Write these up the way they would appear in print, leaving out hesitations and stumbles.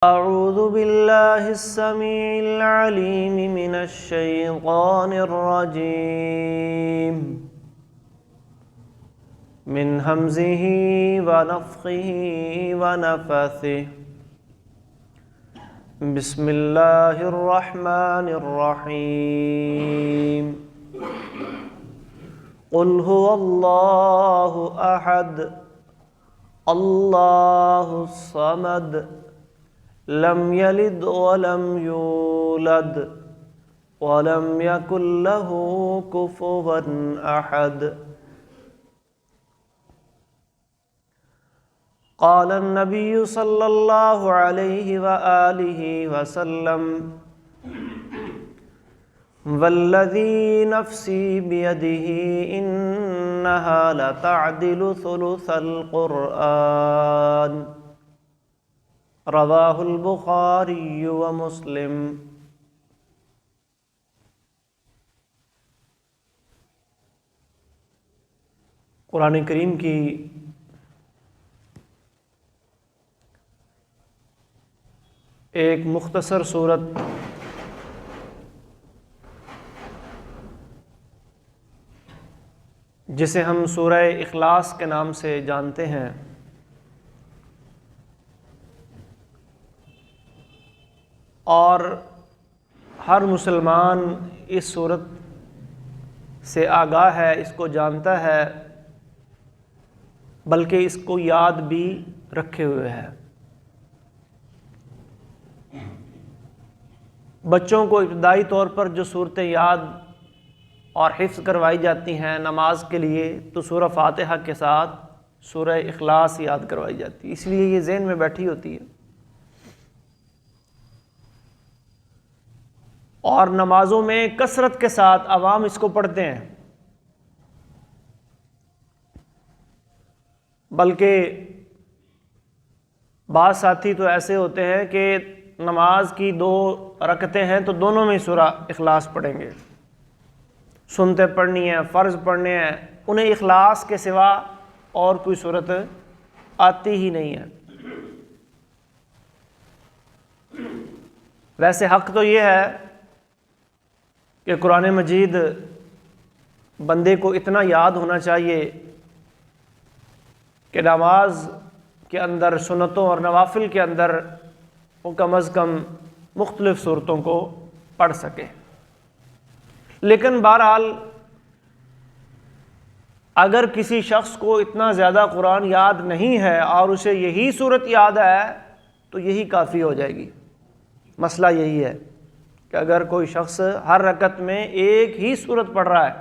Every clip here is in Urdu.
أعوذ بالله السميع العليم من الشيطان الرجيم من همزه ونفخه ونفثه بسم الله الرحمن الرحيم قل هو الله أحد الله الصمد لم يلد ولم يولد ولم يكن له كفوا أحد قال النبي صلى الله عليه وآله وسلم والذي نفسي بيده إنها لتعدل ثلث القرآن رواہ البخاری و مسلم۔ قرآن کریم کی ایک مختصر سورت جسے ہم سورہ اخلاص کے نام سے جانتے ہیں، اور ہر مسلمان اس صورت سے آگاہ ہے، اس کو جانتا ہے، بلکہ اس کو یاد بھی رکھے ہوئے ہے۔ بچوں کو ابتدائی طور پر جو صورتیں یاد اور حفظ کروائی جاتی ہیں نماز کے لیے، تو سورہ فاتحہ کے ساتھ سورہ اخلاص یاد کروائی جاتی ہے، اس لیے یہ ذہن میں بیٹھی ہوتی ہے۔ اور نمازوں میں کثرت کے ساتھ عوام اس کو پڑھتے ہیں، بلکہ بعض ساتھی تو ایسے ہوتے ہیں کہ نماز کی 2 رکعتیں ہیں تو دونوں میں سورہ اخلاص پڑھیں گے، سنتے پڑھنی ہیں، فرض پڑھنے ہیں، انہیں اخلاص کے سوا اور کوئی صورت آتی ہی نہیں ہے۔ ویسے حق تو یہ ہے کہ قرآن مجید بندے کو اتنا یاد ہونا چاہیے کہ نماز کے اندر، سنتوں اور نوافل کے اندر وہ کم از کم مختلف صورتوں کو پڑھ سکے۔ لیکن بہرحال اگر کسی شخص کو اتنا زیادہ قرآن یاد نہیں ہے اور اسے یہی صورت یاد ہے تو یہی کافی ہو جائے گی۔ مسئلہ یہی ہے کہ اگر کوئی شخص ہر رکعت میں ایک ہی صورت پڑھ رہا ہے،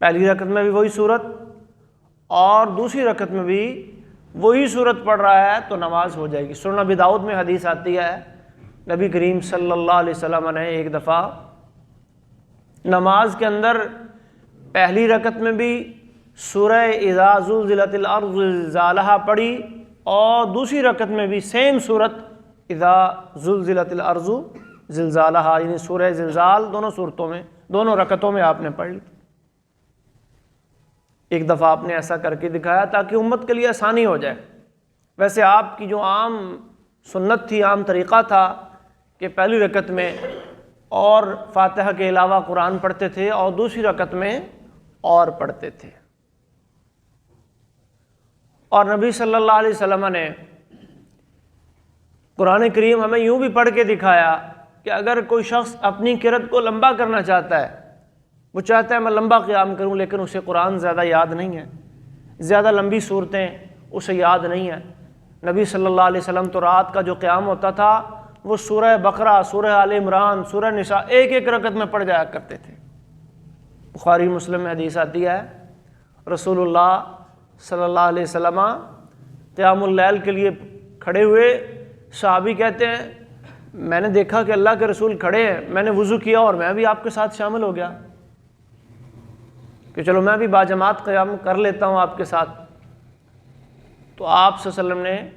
پہلی رکعت میں بھی وہی صورت اور دوسری رکعت میں بھی وہی صورت پڑھ رہا ہے، تو نماز ہو جائے گی۔ سنن ابی داؤد میں حدیث آتی ہے، نبی کریم صلی اللہ علیہ وسلم نے ایک دفعہ نماز کے اندر پہلی رکعت میں بھی سورہ اذا زلزلت الارض زلزالہا پڑھی اور دوسری رکعت میں بھی سیم صورت اذا زلزلت الارض زلزالہا، یعنی سورہ زلزال دونوں صورتوں میں، دونوں رکعتوں میں آپ نے پڑھ لی۔ ایک دفعہ آپ نے ایسا کر کے دکھایا تاکہ امت کے لیے آسانی ہو جائے۔ ویسے آپ کی جو عام سنت تھی، عام طریقہ تھا کہ پہلی رکعت میں اور فاتحہ کے علاوہ قرآن پڑھتے تھے اور دوسری رکعت میں اور پڑھتے تھے۔ اور نبی صلی اللہ علیہ وسلم نے قرآن کریم ہمیں یوں بھی پڑھ کے دکھایا کہ اگر کوئی شخص اپنی قرأت کو لمبا کرنا چاہتا ہے، وہ چاہتا ہے میں لمبا قیام کروں، لیکن اسے قرآن زیادہ یاد نہیں ہے، زیادہ لمبی صورتیں اسے یاد نہیں ہیں، نبی صلی اللہ علیہ وسلم تو رات کا جو قیام ہوتا تھا وہ سورہ بقرہ، سورہ آل عمران، سورہ نساء ایک ایک رکعت میں پڑھ جایا کرتے تھے۔ بخاری مسلم میں حدیث آتی ہے، رسول اللہ صلی اللہ علیہ وسلم قیام اللیل کے لیے کھڑے ہوئے، صحابی کہتے ہیں میں نے دیکھا کہ اللہ کے رسول کھڑے ہیں، میں نے وضو کیا اور میں بھی آپ کے ساتھ شامل ہو گیا کہ چلو میں بھی باجماعت قیام کر لیتا ہوں آپ کے ساتھ۔ تو آپ صلی اللہ علیہ وسلم نے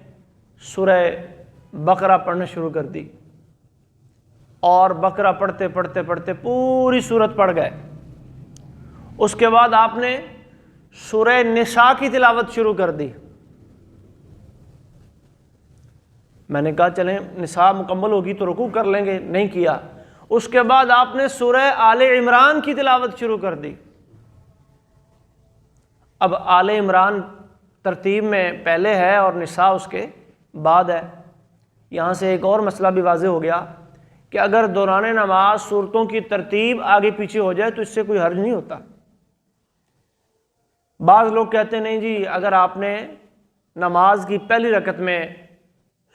سورہ بقرہ پڑھنا شروع کر دی اور بقرہ پڑھتے پڑھتے پڑھتے پوری سورت پڑھ گئے۔ اس کے بعد آپ نے سورہ نساء کی تلاوت شروع کر دی۔ میں نے کہا چلیں نصاب مکمل ہوگی تو رکوع کر لیں گے، نہیں کیا۔ اس کے بعد آپ نے سورہ آل عمران کی تلاوت شروع کر دی۔ اب آل عمران ترتیب میں پہلے ہے اور نساء اس کے بعد ہے۔ یہاں سے ایک اور مسئلہ بھی واضح ہو گیا کہ اگر دوران نماز صورتوں کی ترتیب آگے پیچھے ہو جائے تو اس سے کوئی حرج نہیں ہوتا۔ بعض لوگ کہتے ہیں نہیں جی، اگر آپ نے نماز کی پہلی رکعت میں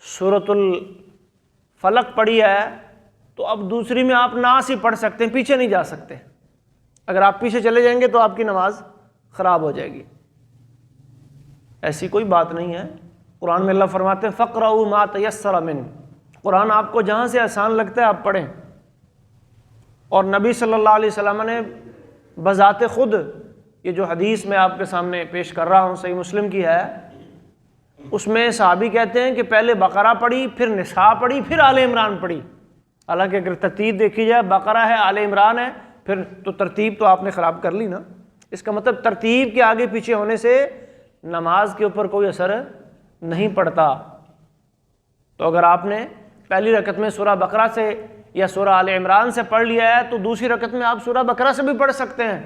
سورۃ الفلق پڑھی ہے تو اب دوسری میں آپ ناس ہی پڑھ سکتے ہیں، پیچھے نہیں جا سکتے۔ اگر آپ پیچھے چلے جائیں گے تو آپ کی نماز خراب ہو جائے گی۔ ایسی کوئی بات نہیں ہے۔ قرآن میں اللہ فرماتے ہیں فَقْرَؤُوا مَا تَيَسَّرَ مِنْهُ، قرآن آپ کو جہاں سے آسان لگتا ہے آپ پڑھیں۔ اور نبی صلی اللہ علیہ وسلم نے بذات خود، یہ جو حدیث میں آپ کے سامنے پیش کر رہا ہوں صحیح مسلم کی ہے، اس میں صحابی کہتے ہیں کہ پہلے بقرہ پڑھی، پھر نساء پڑھی، پھر آل عمران پڑھی۔ حالانکہ اگر ترتیب دیکھی جائے بقرہ ہے، آل عمران ہے، پھر تو ترتیب تو آپ نے خراب کر لی نا۔ اس کا مطلب ترتیب کے آگے پیچھے ہونے سے نماز کے اوپر کوئی اثر نہیں پڑتا۔ تو اگر آپ نے پہلی رکعت میں سورہ بقرہ سے یا سورہ آل عمران سے پڑھ لیا ہے تو دوسری رکعت میں آپ سورہ بقرہ سے بھی پڑھ سکتے ہیں،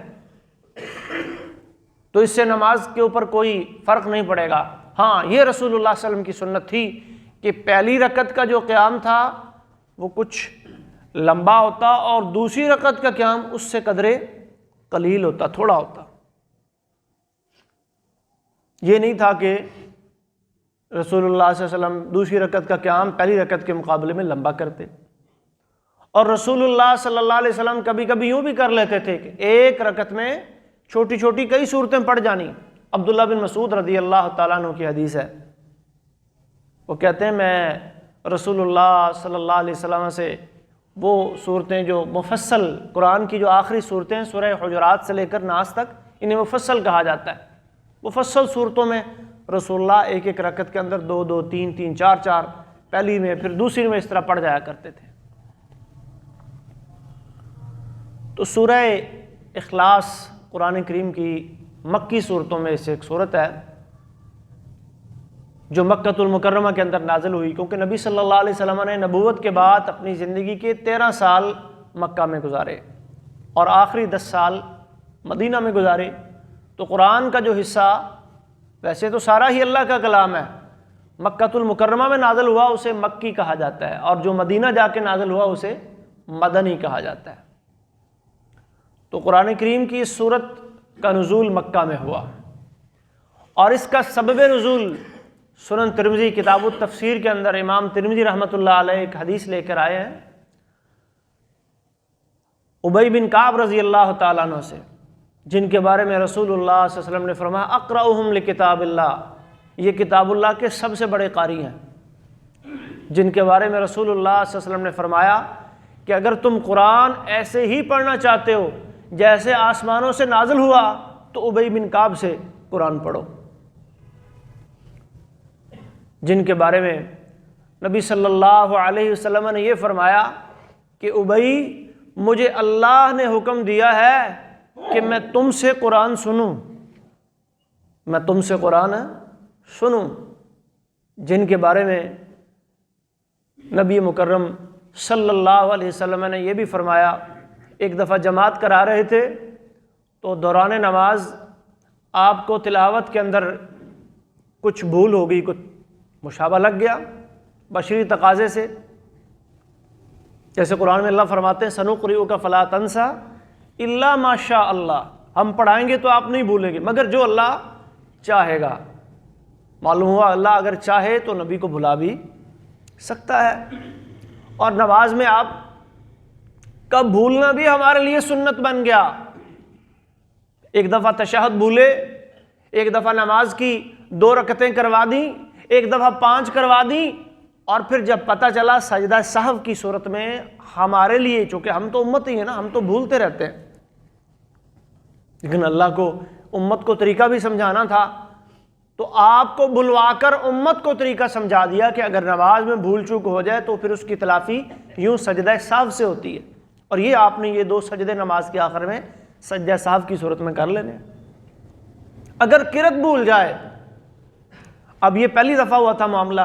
تو اس سے نماز کے اوپر کوئی فرق نہیں پڑے گا۔ ہاں، یہ رسول اللہ صلی اللہ علیہ وسلم کی سنت تھی کہ پہلی رکعت کا جو قیام تھا وہ کچھ لمبا ہوتا اور دوسری رکعت کا قیام اس سے قدرے قلیل ہوتا، تھوڑا ہوتا۔ یہ نہیں تھا کہ رسول اللہ صلی اللہ علیہ وسلم دوسری رکعت کا قیام پہلی رکعت کے مقابلے میں لمبا کرتے۔ اور رسول اللہ صلی اللہ علیہ وسلم کبھی کبھی یوں بھی کر لیتے تھے کہ ایک رکعت میں چھوٹی چھوٹی کئی صورتیں پڑھ جانی۔ عبداللہ بن مسعود رضی اللہ تعالیٰ عنہ کی حدیث ہے، وہ کہتے ہیں میں رسول اللہ صلی اللہ علیہ وسلم سے وہ صورتیں جو مفصل قرآن کی جو آخری صورتیں ہیں سورہ حجرات سے لے کر ناس تک، انہیں مفصل کہا جاتا ہے، مفصل صورتوں میں رسول اللہ ایک ایک رکعت کے اندر دو دو تین تین چار چار، پہلی میں پھر دوسری میں اس طرح پڑھ جایا کرتے تھے۔ تو سورہ اخلاص قرآن کریم کی مکی صورتوں میں سے ایک صورت ہے جو مکۃ المکرمہ کے اندر نازل ہوئی، کیونکہ نبی صلی اللہ علیہ وسلم نے نبوت کے بعد اپنی زندگی کے 13 سال مکہ میں گزارے اور آخری 10 سال مدینہ میں گزارے۔ تو قرآن کا جو حصہ ویسے تو سارا ہی اللہ کا کلام ہے، مکۃ المکرمہ میں نازل ہوا اسے مکی کہا جاتا ہے، اور جو مدینہ جا کے نازل ہوا اسے مدنی کہا جاتا ہے۔ تو قرآن کریم کی اس صورت کا نزول مکہ میں ہوا، اور اس کا سبب نزول سنن ترمذی کتاب التفسیر کے اندر امام ترمذی رحمۃ اللہ علیہ ایک حدیث لے کر آئے ہیں ابی بن کعب رضی اللہ تعالیٰ عنہ سے، جن کے بارے میں رسول اللہ صلی اللہ علیہ وسلم نے فرمایا اقرأہم لکتاب اللہ، یہ کتاب اللہ کے سب سے بڑے قاری ہیں، جن کے بارے میں رسول اللہ صلی اللہ علیہ وسلم نے فرمایا کہ اگر تم قرآن ایسے ہی پڑھنا چاہتے ہو جیسے آسمانوں سے نازل ہوا تو ابی بن کعب سے قرآن پڑھو، جن کے بارے میں نبی صلی اللہ علیہ وسلم نے یہ فرمایا کہ ابی، مجھے اللہ نے حکم دیا ہے کہ میں تم سے قرآن سنوں، میں تم سے قرآن سنوں، جن کے بارے میں نبی مکرم صلی اللہ علیہ وسلم نے یہ بھی فرمایا۔ ایک دفعہ جماعت کرا رہے تھے تو دوران نماز آپ کو تلاوت کے اندر کچھ بھول ہو گئی، کچھ مشابہ لگ گیا بشری تقاضے سے، جیسے قرآن میں اللہ فرماتے ہیں سنقرئک فلا تنسى الا ما شاء اللہ، ہم پڑھائیں گے تو آپ نہیں بھولیں گے مگر جو اللہ چاہے گا۔ معلوم ہوا اللہ اگر چاہے تو نبی کو بھلا بھی سکتا ہے، اور نماز میں آپ کا بھولنا بھی ہمارے لیے سنت بن گیا۔ ایک دفعہ تشہد بھولے، ایک دفعہ نماز کی 2 رکعتیں کروا دیں، ایک دفعہ 5 کروا دیں، اور پھر جب پتہ چلا سجدہ سہو کی صورت میں ہمارے لیے، چونکہ ہم تو امت ہی ہیں نا، ہم تو بھولتے رہتے ہیں، لیکن اللہ کو امت کو طریقہ بھی سمجھانا تھا تو آپ کو بلوا کر امت کو طریقہ سمجھا دیا کہ اگر نماز میں بھول چوک ہو جائے تو پھر اس کی تلافی یوں سجدہ سہو سے ہوتی ہے، اور یہ آپ نے یہ 2 سجدے نماز کے آخر میں سجدہ سہو کی صورت میں کر لینے۔ اگر قرأت بھول جائے، اب یہ پہلی دفعہ ہوا تھا معاملہ،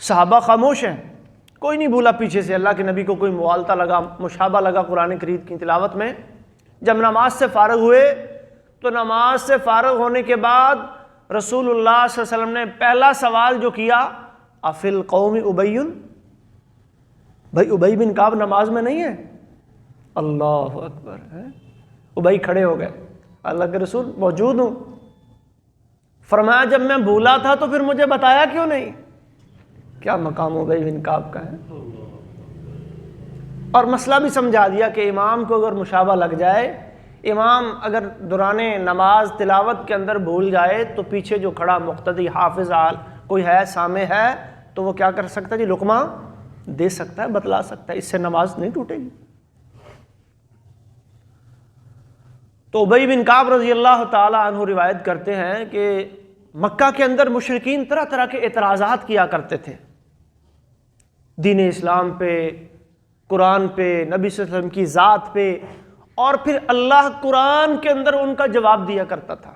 صحابہ خاموش ہیں، کوئی نہیں بولا پیچھے سے اللہ کے نبی کو کوئی موالطہ لگا، مشابہ لگا قرآن کریم کی تلاوت میں۔ جب نماز سے فارغ ہوئے تو نماز سے فارغ ہونے کے بعد رسول اللہ صلی اللہ علیہ وسلم نے پہلا سوال جو کیا، افی القوم ابی، بھائی ابی بن کعب نماز میں نہیں ہے؟ اللہ اکبر ہے۔ ابی کھڑے ہو گئے، اللہ کے رسول موجود ہوں۔ فرمایا جب میں بھولا تھا تو پھر مجھے بتایا کیوں نہیں؟ کیا مقام ابی بن کعب کا ہے، اور مسئلہ بھی سمجھا دیا کہ امام کو اگر مشابہ لگ جائے، امام اگر دوران نماز تلاوت کے اندر بھول جائے تو پیچھے جو کھڑا مقتدی حافظ کوئی ہے سامع ہے تو وہ کیا کر سکتا ہے جی، لقمہ دے سکتا ہے، بتلا سکتا ہے، اس سے نماز نہیں ٹوٹے گی۔ تو ابی بن کعب رضی اللہ تعالی عنہ روایت کرتے ہیں کہ مکہ کے اندر مشرکین طرح طرح کے اعتراضات کیا کرتے تھے، دین اسلام پہ، قرآن پہ، نبی صلی اللہ علیہ وسلم کی ذات پہ، اور پھر اللہ قرآن کے اندر ان کا جواب دیا کرتا تھا۔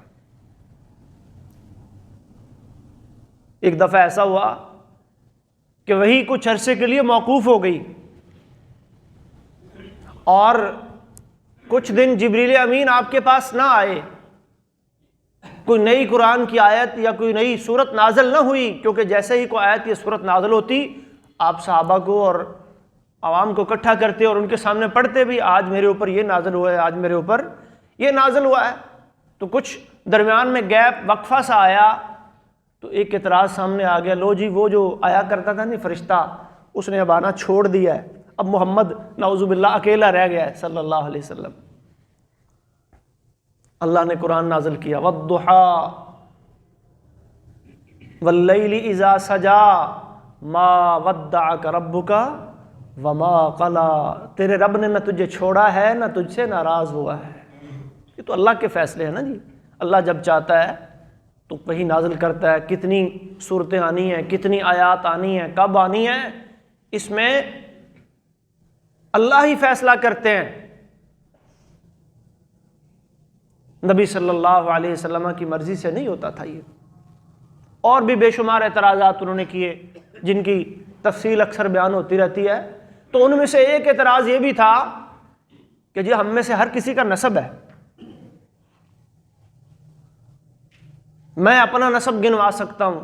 ایک دفعہ ایسا ہوا کہ وہی کچھ عرصے کے لیے موقوف ہو گئی، اور کچھ دن جبریل امین آپ کے پاس نہ آئے، کوئی نئی قرآن کی آیت یا کوئی نئی سورت نازل نہ ہوئی، کیونکہ جیسے ہی کوئی آیت یا سورت نازل ہوتی آپ صحابہ کو اور عوام کو اکٹھا کرتے اور ان کے سامنے پڑھتے بھی، آج میرے اوپر یہ نازل ہوا ہے، آج میرے اوپر یہ نازل ہوا ہے۔ تو کچھ درمیان میں گیپ وقفہ سا آیا تو ایک اعتراض سامنے آ گیا، لو جی وہ جو آیا کرتا تھا نہیں فرشتہ، اس نے اب آنا چھوڑ دیا ہے، اب محمد نعوذ باللہ اکیلا رہ گیا ہے صلی اللہ علیہ وسلم۔ اللہ نے قرآن نازل کیا، والضحیٰ واللیل اذا سجا ما ودعک ربک وما قلا، تیرے رب نے نہ تجھے چھوڑا ہے نہ تجھ سے ناراض ہوا ہے۔ یہ تو اللہ کے فیصلے ہیں نا جی، اللہ جب چاہتا ہے تو وہی نازل کرتا ہے۔ کتنی صورتیں آنی ہیں، کتنی آیات آنی ہیں، کب آنی ہیں، اس میں اللہ ہی فیصلہ کرتے ہیں۔ نبی صلی اللہ علیہ وسلم کی مرضی سے نہیں ہوتا تھا یہ۔ اور بھی بے شمار اعتراضات انہوں نے کیے جن کی تفصیل اکثر بیان ہوتی رہتی ہے، تو ان میں سے ایک اعتراض یہ بھی تھا کہ جی ہم میں سے ہر کسی کا نسب ہے، میں اپنا نسب گنوا سکتا ہوں،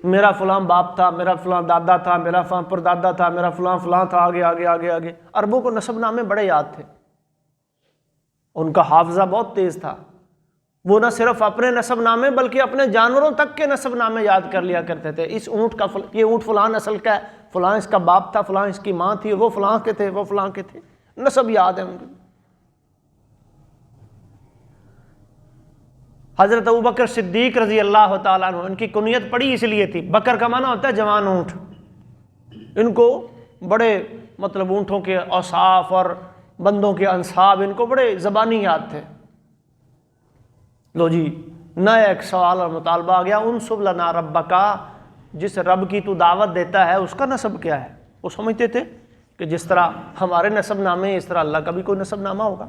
میرا فلاں باپ تھا، میرا فلاں دادا تھا، میرا فلاں پردادا تھا، میرا فلاں فلاں تھا، آگے آگے آگے آگے۔ عربوں کو نسب نامے بڑے یاد تھے، ان کا حافظہ بہت تیز تھا، وہ نہ صرف اپنے نسب نامے بلکہ اپنے جانوروں تک کے نسب نامے یاد کر لیا کرتے تھے۔ اس اونٹ کا یہ اونٹ فلاں نسل کا ہے، فلاں اس کا باپ تھا، فلاں اس کی ماں تھی، وہ فلاں کے تھے، وہ فلاں کے تھے، نسب یاد ہے ان کو۔ حضرت ابوبکر صدیق رضی اللہ تعالیٰ عنہ، ان کی کنیت پڑی اس لیے تھی، بکر کا معنی ہوتا ہے جوان اونٹ، ان کو بڑے مطلب اونٹوں کے اوصاف اور بندوں کے انصاب ان کو بڑے زبانی یاد تھے۔ لو جی نیا ایک سوال اور مطالبہ آ گیا، انصب لنا ربکا، جس رب کی تو دعوت دیتا ہے اس کا نسب کیا ہے؟ وہ سمجھتے تھے کہ جس طرح ہمارے نسب نامے اس طرح اللہ کا بھی کوئی نسب نامہ ہوگا۔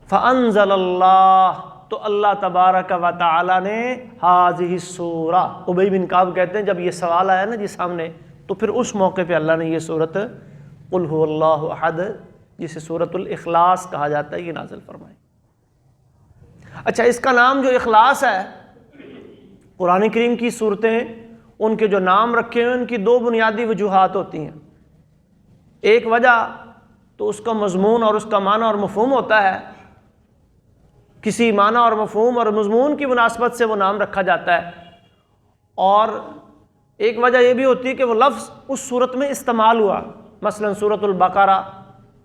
فانزل اللہ، تو اللہ تبارک و تعالی نے ہذہ السورہ، ابی بن کعب کہتے ہیں جب یہ سوال آیا نا جی سامنے، تو پھر اس موقع پہ اللہ نے یہ سورت قل هو اللہ احد، جسے سورۃ الاخلاص کہا جاتا ہے، یہ نازل فرمائی۔ اچھا، اس کا نام جو اخلاص ہے، قرآن کریم کی صورتیں ان کے جو نام رکھے ہیں ان کی دو بنیادی وجوہات ہوتی ہیں۔ ایک وجہ تو اس کا مضمون اور اس کا معنی اور مفہوم ہوتا ہے، کسی معنی اور مفہوم اور مضمون کی مناسبت سے وہ نام رکھا جاتا ہے، اور ایک وجہ یہ بھی ہوتی ہے کہ وہ لفظ اس صورت میں استعمال ہوا، مثلا سورۃ البقرہ،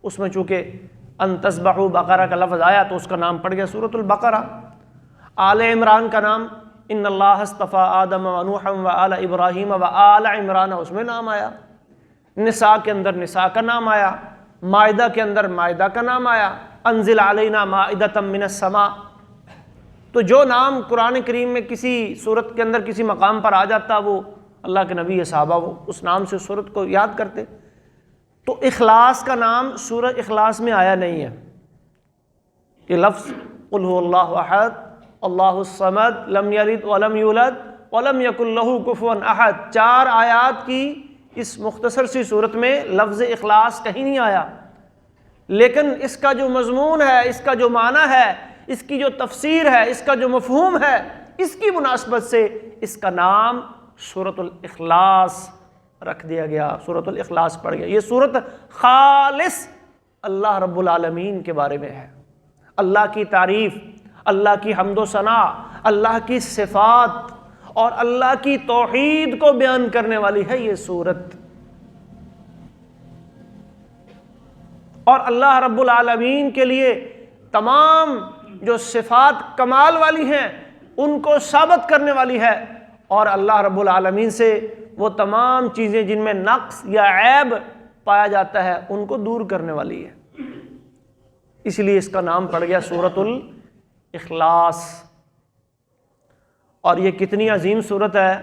اس میں چونکہ ان تذبحوا بقرہ کا لفظ آیا تو اس کا نام پڑ گیا سورۃ البقرہ۔ آل عمران کا نام ان اللہ اصطفیٰ آدم و نوحا و آل ابراہیم و آل عمران، اس میں نام آیا۔ نساء کے اندر نساء کا نام آیا، مائدہ کے اندر مائدہ کا نام آیا، انزل علینا مائدۃ من السماء۔ تو جو نام قرآن کریم میں کسی صورت کے اندر کسی مقام پر آ جاتا وہ اللہ کے نبی صحابہ وہ اس نام سے صورت کو یاد کرتے۔ تو اخلاص کا نام سورہ اخلاص میں آیا نہیں ہے، یہ لفظ قل هو اللہ احد اللہ الصمد لم یلد ولم یولد ولم یکن لہ کفوا احد، 4 آیات کی اس مختصر سی صورت میں لفظ اخلاص کہیں نہیں آیا، لیکن اس کا جو مضمون ہے، اس کا جو معنی ہے، اس کی جو تفسیر ہے، اس کا جو مفہوم ہے، اس کی مناسبت سے اس کا نام سورۃ الاخلاص رکھ دیا گیا، سورۃ الاخلاص پڑھ گیا۔ یہ سورت خالص اللہ رب العالمین کے بارے میں ہے، اللہ کی تعریف، اللہ کی حمد و ثنا، اللہ کی صفات اور اللہ کی توحید کو بیان کرنے والی ہے یہ سورت۔ اور اللہ رب العالمین کے لیے تمام جو صفات کمال والی ہیں ان کو ثابت کرنے والی ہے، اور اللہ رب العالمین سے وہ تمام چیزیں جن میں نقص یا عیب پایا جاتا ہے ان کو دور کرنے والی ہے، اس لیے اس کا نام پڑ گیا سورۃ الاخلاص۔ اور یہ کتنی عظیم سورت ہے،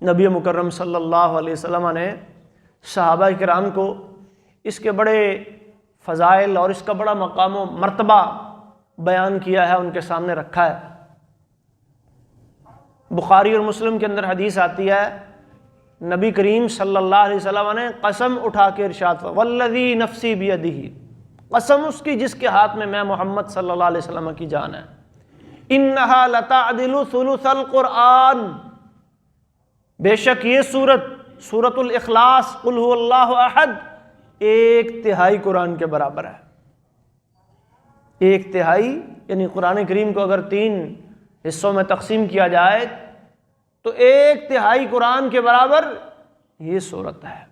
نبی مکرم صلی اللہ علیہ وسلم نے صحابہ کرام کو اس کے بڑے فضائل اور اس کا بڑا مقام و مرتبہ بیان کیا ہے، ان کے سامنے رکھا ہے۔ بخاری اور مسلم کے اندر حدیث آتی ہے، نبی کریم صلی اللہ علیہ وسلم نے قسم اٹھا کے ارشاد فرمایا، والذی نفسی بیدہ، قسم اس کی جس کے ہاتھ میں میں محمد صلی اللہ علیہ وسلم کی جان ہے، انہا لتعدل ثلث القرآن، بے شک یہ سورت سورۃ الاخلاص قل هو اللہ احد 1/3 قرآن کے برابر ہے۔ 1/3 یعنی قرآن کریم کو اگر 3 حصوں میں تقسیم کیا جائے تو 1/3 قرآن کے برابر یہ سورت ہے۔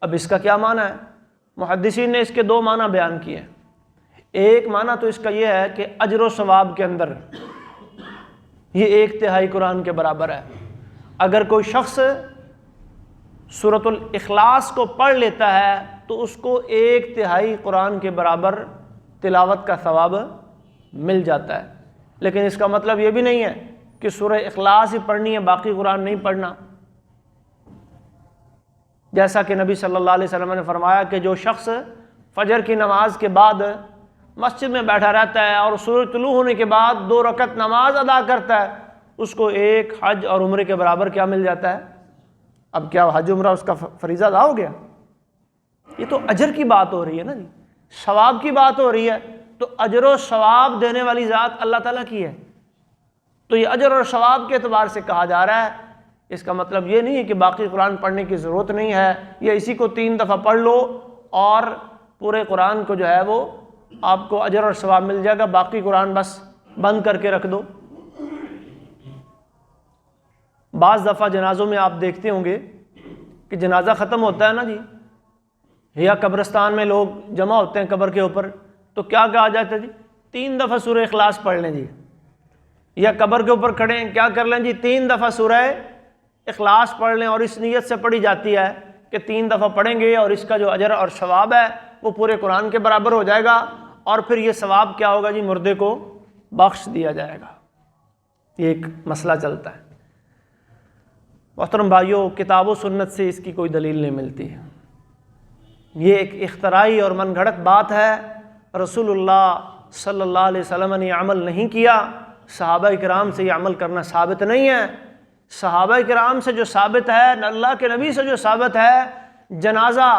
اب اس کا کیا معنی ہے؟ محدثین نے اس کے 2 معنی بیان کیے ہیں۔ ایک معنی تو اس کا یہ ہے کہ اجر و ثواب کے اندر یہ 1/3 قرآن کے برابر ہے۔ اگر کوئی شخص سورۃ الاخلاص کو پڑھ لیتا ہے تو اس کو 1/3 قرآن کے برابر تلاوت کا ثواب مل جاتا ہے، لیکن اس کا مطلب یہ بھی نہیں ہے کہ سورہ اخلاص ہی پڑھنی ہے، باقی قرآن نہیں پڑھنا۔ جیسا کہ نبی صلی اللہ علیہ وسلم نے فرمایا کہ جو شخص فجر کی نماز کے بعد مسجد میں بیٹھا رہتا ہے اور سورج طلوع ہونے کے بعد 2 رکعت نماز ادا کرتا ہے، اس کو 1 حج اور عمرے کے برابر کیا مل جاتا ہے؟ اب کیا حج عمرہ اس کا فریضہ ادا ہو گیا؟ یہ تو اجر کی بات ہو رہی ہے نا جی، ثواب کی بات ہو رہی ہے، تو اجر و ثواب دینے والی ذات اللہ تعالیٰ کی ہے، تو یہ اجر اور ثواب کے اعتبار سے کہا جا رہا ہے۔ اس کا مطلب یہ نہیں ہے کہ باقی قرآن پڑھنے کی ضرورت نہیں ہے، یا اسی کو 3 دفعہ پڑھ لو اور پورے قرآن کو جو ہے وہ آپ کو اجر اور ثواب مل جائے گا، باقی قرآن بس بند کر کے رکھ دو۔ بعض دفعہ جنازوں میں آپ دیکھتے ہوں گے کہ جنازہ ختم ہوتا ہے نا جی، یا قبرستان میں لوگ جمع ہوتے ہیں قبر کے اوپر، تو کیا کہا جاتا ہے جی؟ 3 دفعہ سورہ اخلاص پڑھ لیں جی، یا قبر کے اوپر کھڑے ہیں کیا کر لیں جی؟ 3 دفعہ سورہ اخلاص پڑھ لیں، اور اس نیت سے پڑھی جاتی ہے کہ 3 دفعہ پڑھیں گے اور اس کا جو اجر اور ثواب ہے وہ پورے قرآن کے برابر ہو جائے گا، اور پھر یہ ثواب کیا ہوگا جی؟ مردے کو بخش دیا جائے گا۔ یہ ایک مسئلہ چلتا ہے۔ محترم بھائیوں، کتاب و سنت سے اس کی کوئی دلیل نہیں ملتی ہے، یہ ایک اختراعی اور من گھڑت بات ہے۔ رسول اللہ صلی اللہ علیہ وسلم نے یہ عمل نہیں کیا، صحابہ کرام سے یہ عمل کرنا ثابت نہیں ہے۔ صحابہ کرام سے جو ثابت ہے، اللہ کے نبی سے جو ثابت ہے، جنازہ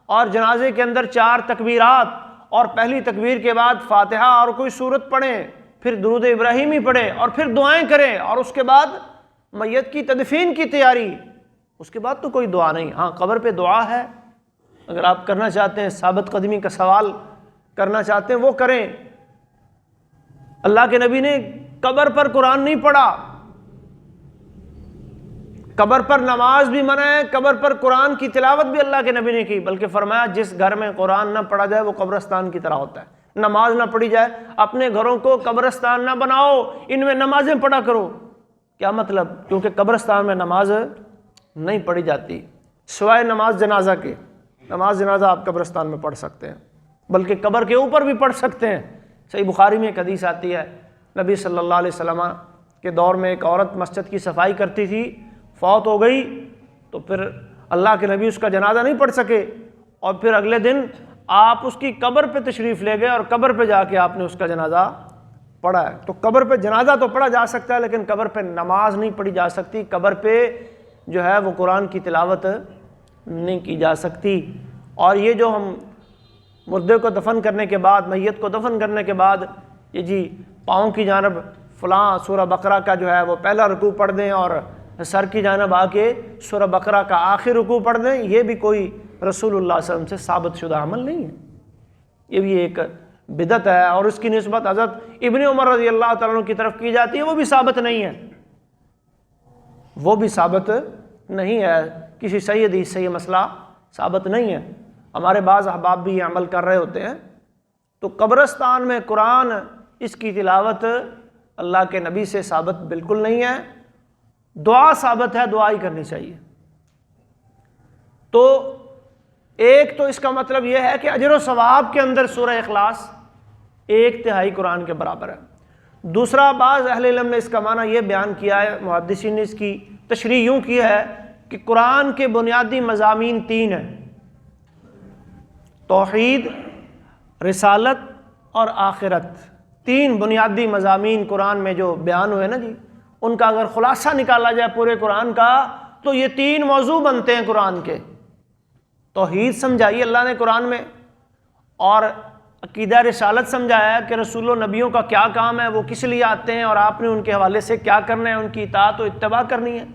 اور جنازے کے اندر 4 تکبیرات، اور پہلی تکبیر کے بعد فاتحہ اور کوئی سورت پڑھیں، پھر درود ابراہیمی پڑھیں اور پھر دعائیں کریں، اور اس کے بعد میت کی تدفین کی تیاری، اس کے بعد تو کوئی دعا نہیں۔ ہاں، قبر پہ دعا ہے، اگر آپ کرنا چاہتے ہیں، ثابت قدمی کا سوال کرنا چاہتے ہیں وہ کریں۔ اللہ کے نبی نے قبر پر قرآن نہیں پڑھا، قبر پر نماز بھی منع ہے، قبر پر قرآن کی تلاوت بھی اللہ کے نبی نے کی، بلکہ فرمایا جس گھر میں قرآن نہ پڑھا جائے وہ قبرستان کی طرح ہوتا ہے۔ نماز نہ پڑھی جائے، اپنے گھروں کو قبرستان نہ بناؤ، ان میں نمازیں پڑھا کرو۔ کیا مطلب؟ کیونکہ قبرستان میں نماز نہیں پڑھی جاتی سوائے نماز جنازہ کے۔ نماز جنازہ آپ قبرستان میں پڑھ سکتے ہیں، بلکہ قبر کے اوپر بھی پڑھ سکتے ہیں۔ صحیح بخاری میں ایک حدیث آتی ہے، نبی صلی اللہ علیہ وسلم کے دور میں ایک عورت مسجد کی صفائی کرتی تھی، فوت ہو گئی، تو پھر اللہ کے نبی اس کا جنازہ نہیں پڑھ سکے، اور پھر اگلے دن آپ اس کی قبر پہ تشریف لے گئے اور قبر پہ جا کے آپ نے اس کا جنازہ پڑھا ہے. تو قبر پہ جنازہ تو پڑھا جا سکتا ہے لیکن قبر پہ نماز نہیں پڑھی جا سکتی، قبر پہ جو ہے وہ قرآن کی تلاوت نہیں کی جا سکتی. اور یہ جو ہم مردے کو دفن کرنے کے بعد، میت کو دفن کرنے کے بعد یہ جی پاؤں کی جانب فلاں سورہ بقرہ کا جو ہے وہ پہلا رکوع پڑھ دیں اور سر کی جانب آ کے سورہ بقرہ کا آخر رکوع پڑھ دیں، یہ بھی کوئی رسول اللہ صلی اللہ علیہ وسلم سے ثابت شدہ عمل نہیں ہے. یہ بھی ایک بدعت ہے اور اس کی نسبت حضرت ابن عمر رضی اللہ تعالیٰ عنہ کی طرف کی جاتی ہے، وہ بھی ثابت نہیں ہے، وہ بھی ثابت نہیں ہے. کسی صحیح حدیث سے یہ مسئلہ ثابت نہیں ہے. ہمارے بعض احباب بھی یہ عمل کر رہے ہوتے ہیں. تو قبرستان میں قرآن اس کی تلاوت اللہ کے نبی سے ثابت بالکل نہیں ہے. دعا ثابت ہے، دعا ہی کرنی چاہیے. تو ایک تو اس کا مطلب یہ ہے کہ اجر و ثواب کے اندر سورہ اخلاص 1/3 قرآن کے برابر ہے. دوسرا، بعض اہل علم نے اس کا معنی یہ بیان کیا ہے، محدثین نے اس کی تشریح یوں کی ہے کہ قرآن کے بنیادی مضامین 3 ہیں: توحید، رسالت اور آخرت. 3 بنیادی مضامین قرآن میں جو بیان ہوئے نا جی، ان کا اگر خلاصہ نکالا جائے پورے قرآن کا تو یہ 3 موضوع بنتے ہیں قرآن کے. توحید سمجھائی اللہ نے قرآن میں، اور عقیدہ رسالت سمجھایا ہے کہ رسول و نبیوں کا کیا کام ہے، وہ کس لیے آتے ہیں اور آپ نے ان کے حوالے سے کیا کرنا ہے، ان کی اطاعت و اتباع کرنی ہے.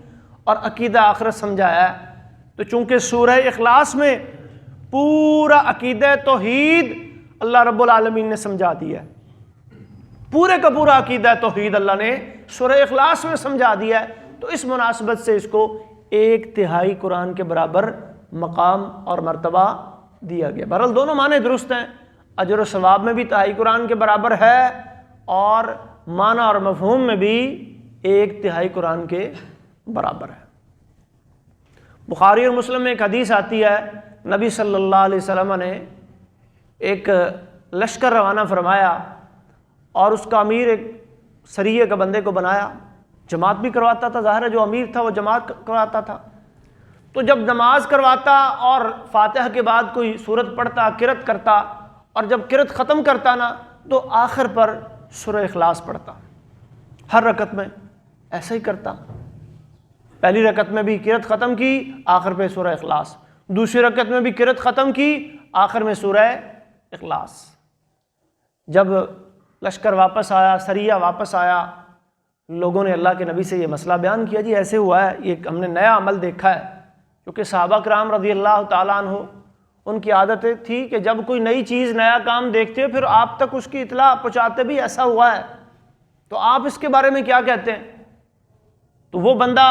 اور عقیدہ آخرت سمجھایا ہے. تو چونکہ سورہ اخلاص میں پورا عقیدہ توحید اللہ رب العالمین نے سمجھا دیا ہے، پورے کا پورا عقیدہ توحید اللہ نے سورہ اخلاص میں سمجھا دیا ہے، تو اس مناسبت سے اس کو 1/3 قرآن کے برابر مقام اور مرتبہ دیا گیا. بہرحال دونوں معنی درست ہیں، اجر و ثواب میں بھی 1/3 قرآن کے برابر ہے اور معنی اور مفہوم میں بھی 1/3 قرآن کے برابر ہے. بخاری اور مسلم میں ایک حدیث آتی ہے، نبی صلی اللہ علیہ وسلم نے ایک لشکر روانہ فرمایا اور اس کا امیر ایک سریے کا بندے کو بنایا، جماعت بھی کرواتا تھا، ظاہر ہے جو امیر تھا وہ جماعت کرواتا تھا. تو جب نماز کرواتا اور فاتحہ کے بعد کوئی سورت پڑھتا، قرأت کرتا، اور جب قرأت ختم کرتا نا تو آخر پر سورہ اخلاص پڑھتا. ہر رکعت میں ایسا ہی کرتا. پہلی رکعت میں بھی قرأت ختم کی، آخر پہ سورہ اخلاص. دوسری رکعت میں بھی قرأت ختم کی، آخر میں سورہ اخلاص. جب لشکر واپس آیا، سریہ واپس آیا، لوگوں نے اللہ کے نبی سے یہ مسئلہ بیان کیا، جی ایسے ہوا ہے، یہ ہم نے نیا عمل دیکھا ہے. کیونکہ صحابہ کرام رضی اللہ تعالیٰ عنہ ان کی عادت تھی کہ جب کوئی نئی چیز، نیا کام دیکھتے پھر آپ تک اس کی اطلاع پہنچاتے بھی ایسا ہوا ہے تو آپ اس کے بارے میں کیا کہتے ہیں. تو وہ بندہ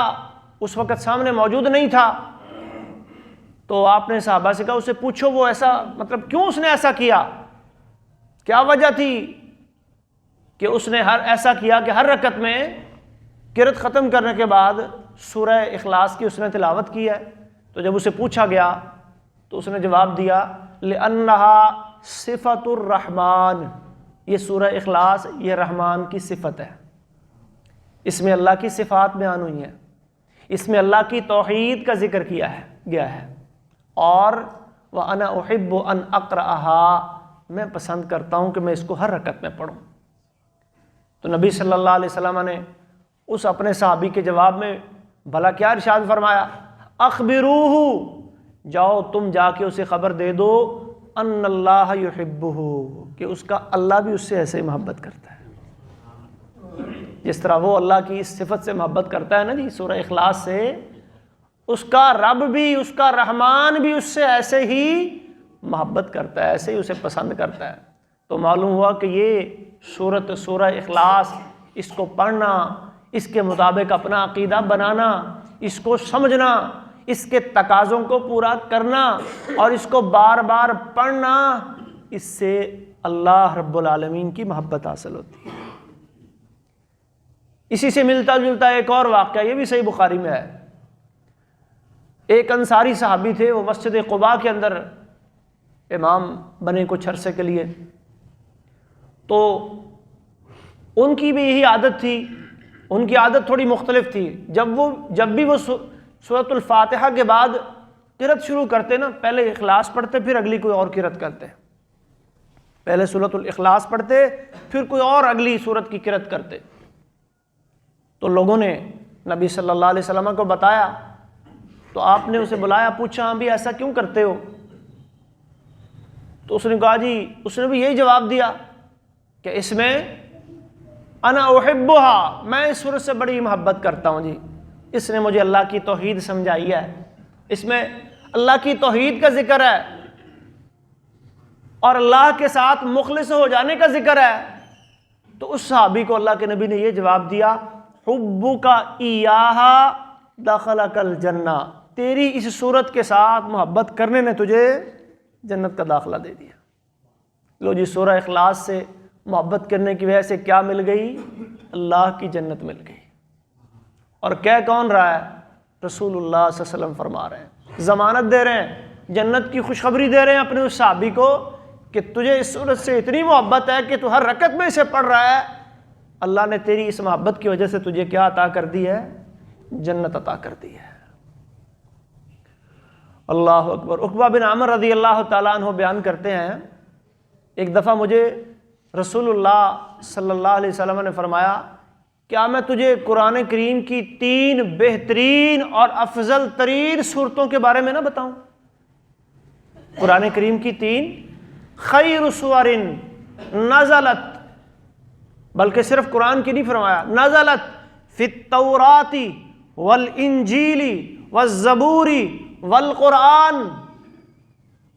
اس وقت سامنے موجود نہیں تھا، تو آپ نے صحابہ سے کہا اسے پوچھو وہ ایسا مطلب کیوں اس نے ایسا کیا، کیا وجہ تھی کہ اس نے ایسا کیا کہ ہر رکعت میں قرأت ختم کرنے کے بعد سورہ اخلاص کی اس نے تلاوت کی ہے. تو جب اسے پوچھا گیا تو اس نے جواب دیا لِأَنَّهَا صِفَةُ الرحمن، یہ سورہ اخلاص یہ رحمان کی صفت ہے، اس میں اللہ کی صفات بیان ہوئی ہیں، اس میں اللہ کی توحید کا ذکر کیا ہے گیا ہے. اور وَأَنَا أُحِبُّ أَنْ أَقْرَأَهَا، میں پسند کرتا ہوں کہ میں اس کو ہر رکعت میں پڑھوں. تو نبی صلی اللہ علیہ وسلم نے اس اپنے صحابی کے جواب میں بھلا کیا ارشاد فرمایا، اخبروہ، جاؤ تم جا کے اسے خبر دے دو ان اللہ یحبہ، کہ اس کا اللہ بھی اس سے ایسے ہی محبت کرتا ہے جس طرح وہ اللہ کی اس صفت سے محبت کرتا ہے نا جی سورہ اخلاص سے، اس کا رب بھی، اس کا رحمان بھی اس سے ایسے ہی محبت کرتا ہے، ایسے ہی اسے پسند کرتا ہے. تو معلوم ہوا کہ یہ سورہ اخلاص، اس کو پڑھنا، اس کے مطابق اپنا عقیدہ بنانا، اس کو سمجھنا، اس کے تقاضوں کو پورا کرنا اور اس کو بار بار پڑھنا، اس سے اللہ رب العالمین کی محبت حاصل ہوتی ہے. اسی سے ملتا جلتا ایک اور واقعہ، یہ بھی صحیح بخاری میں ہے. ایک انصاری صحابی تھے، وہ مسجد قباء کے اندر امام بنے کچھ عرصے کے لیے. تو ان کی بھی یہی عادت تھی، ان کی عادت تھوڑی مختلف تھی. جب بھی وہ سورۃ الفاتحہ کے بعد قرأت شروع کرتے نا، پہلے اخلاص پڑھتے پھر اگلی کوئی اور قرأت کرتے. پہلے سورۃ الاخلاص پڑھتے، پھر کوئی اور اگلی سورت کی قرأت کرتے۔ تو لوگوں نے نبی صلی اللہ علیہ وسلم کو بتایا، تو آپ نے اسے بلایا، پوچھا ہاں بھی ایسا کیوں کرتے ہو؟ تو اس نے کہا جی، اس نے بھی یہی جواب دیا کہ اس میں انا احبھا، میں اس سورت سے بڑی محبت کرتا ہوں جی، اس نے مجھے اللہ کی توحید سمجھائی ہے، اس میں اللہ کی توحید کا ذکر ہے اور اللہ کے ساتھ مخلص ہو جانے کا ذکر ہے۔ تو اس صحابی کو اللہ کے نبی نے یہ جواب دیا، حبک ایہا دخلک الجنہ، تیری اس صورت کے ساتھ محبت کرنے نے تجھے جنت کا داخلہ دے دیا۔ لو جی، سورہ اخلاص سے محبت کرنے کی وجہ سے کیا مل گئی؟ اللہ کی جنت مل گئی۔ اور کہہ کون رہا ہے؟ رسول اللہ صلی اللہ علیہ وسلم فرما رہے ہیں، ضمانت دے رہے ہیں، جنت کی خوشخبری دے رہے ہیں اپنے اس صحابی کو کہ تجھے اس صورت سے اتنی محبت ہے کہ تو ہر رکعت میں اسے پڑھ رہا ہے، اللہ نے تیری اس محبت کی وجہ سے تجھے کیا عطا کر دی ہے؟ جنت عطا کر دی ہے۔ اللہ اکبر۔ عقبہ بن عامر رضی اللہ تعالیٰ عنہ بیان کرتے ہیں، ایک دفعہ مجھے رسول اللہ صلی اللہ علیہ وسلم نے فرمایا، کیا میں تجھے قرآن کریم کی 3 بہترین اور افضل ترین صورتوں کے بارے میں نہ بتاؤں؟ قرآن کریم کی 3 خیر سور نزلت، بلکہ صرف قرآن کی نہیں فرمایا، نزلت فی التوراۃ والانجیل والزبور والقرآن،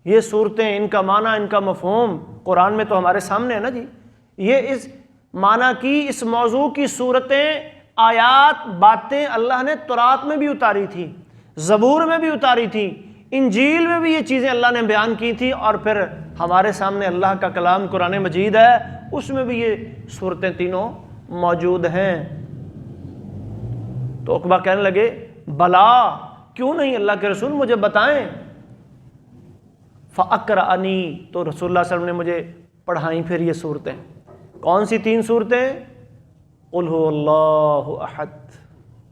یہ صورتیں، ان کا معنی، ان کا مفہوم قرآن میں تو ہمارے سامنے ہے نا جی، یہ اس معنی کی، اس موضوع کی صورتیں، آیات، باتیں اللہ نے تورات میں بھی اتاری تھی، زبور میں بھی اتاری تھی، انجیل میں بھی یہ چیزیں اللہ نے بیان کی تھی، اور پھر ہمارے سامنے اللہ کا کلام قرآن مجید ہے، اس میں بھی یہ صورتیں تینوں موجود ہیں۔ تو عقبہ کہنے لگے، بلا، کیوں نہیں اللہ کے رسول، مجھے بتائیں۔ فَأَقْرَأَنِي، تو رسول اللہ صلی اللہ علیہ وسلم نے مجھے پڑھائیں پھر یہ صورتیں۔ کون سی 3 صورتیں؟ قُلْ هُوَ اللَّهُ أَحَدٌ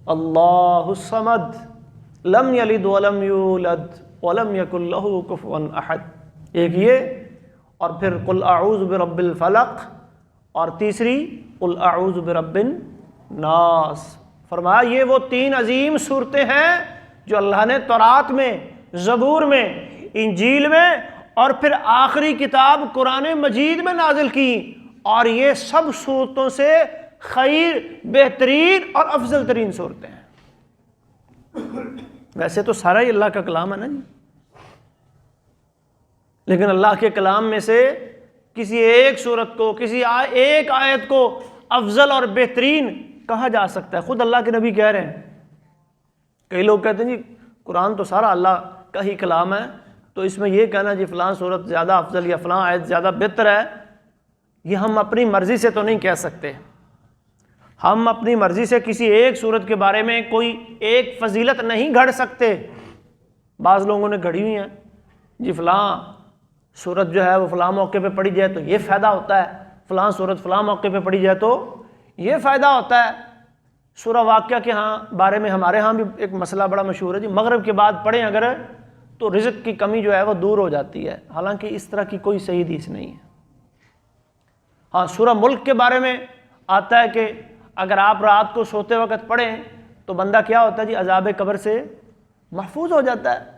اللَّهُ الصَّمَدُ لَمْ يَلِدْ وَلَمْ يُولَدْ وَلَمْ يَكُنْ لَهُ كُفُوًا أَحَدٌ، ایک یہ، اور پھر قُلْ أَعُوذُ بِرَبِّ الْفَلَقِ، اور تیسری قُلْ أَعُوذُ بِرَبِّ النَّاسِ۔ فرمایا یہ وہ 3 عظیم صورتیں ہیں جو اللہ نے تورات میں، زبور میں، انجیل میں، اور پھر آخری کتاب قرآن مجید میں نازل کی، اور یہ سب صورتوں سے خیر، بہترین اور افضل ترین صورتیں ہیں۔ ویسے تو سارا ہی اللہ کا کلام ہے نا جی، لیکن اللہ کے کلام میں سے کسی ایک صورت کو، کسی ایک آیت کو افضل اور بہترین کہا جا سکتا ہے؟ خود اللہ کے نبی کہہ رہے ہیں۔ کئی لوگ کہتے ہیں جی قرآن تو سارا اللہ کا ہی کلام ہے، تو اس میں یہ کہنا جی فلاں صورت زیادہ افضل یا فلاں آیت زیادہ بہتر ہے، یہ ہم اپنی مرضی سے تو نہیں کہہ سکتے۔ ہم اپنی مرضی سے کسی ایک صورت کے بارے میں کوئی ایک فضیلت نہیں گھڑ سکتے۔ بعض لوگوں نے گھڑی ہوئی ہیں جی فلاں صورت جو ہے وہ فلاں موقع پہ پڑھی جائے تو یہ فائدہ ہوتا ہے، فلاں صورت فلاں موقع پہ پڑھی جائے تو یہ فائدہ ہوتا ہے۔ سورہ واقعہ کے بارے میں ہمارے ہاں بھی ایک مسئلہ بڑا مشہور ہے جی، مغرب کے بعد پڑھیں اگر تو رزق کی کمی جو ہے وہ دور ہو جاتی ہے، حالانکہ اس طرح کی کوئی صحیح حدیث نہیں ہے۔ ہاں، سورہ ملک کے بارے میں آتا ہے کہ اگر آپ رات کو سوتے وقت پڑھیں تو بندہ کیا ہوتا ہے جی، عذاب قبر سے محفوظ ہو جاتا ہے۔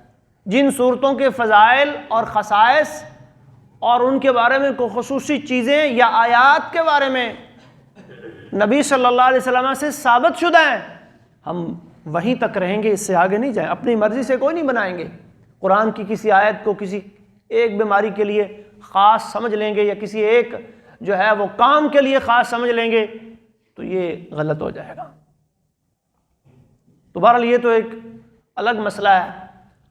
جن صورتوں کے فضائل اور خصائص اور ان کے بارے میں کوئی خصوصی چیزیں یا آیات کے بارے میں نبی صلی اللہ علیہ وسلم سے ثابت شدہ ہیں، ہم وہیں تک رہیں گے، اس سے آگے نہیں جائیں، اپنی مرضی سے کوئی نہیں بنائیں گے۔ قرآن کی کسی آیت کو کسی ایک بیماری کے لیے خاص سمجھ لیں گے یا کسی ایک جو ہے وہ کام کے لیے خاص سمجھ لیں گے تو یہ غلط ہو جائے گا۔ تو بہرحال یہ تو ایک الگ مسئلہ ہے۔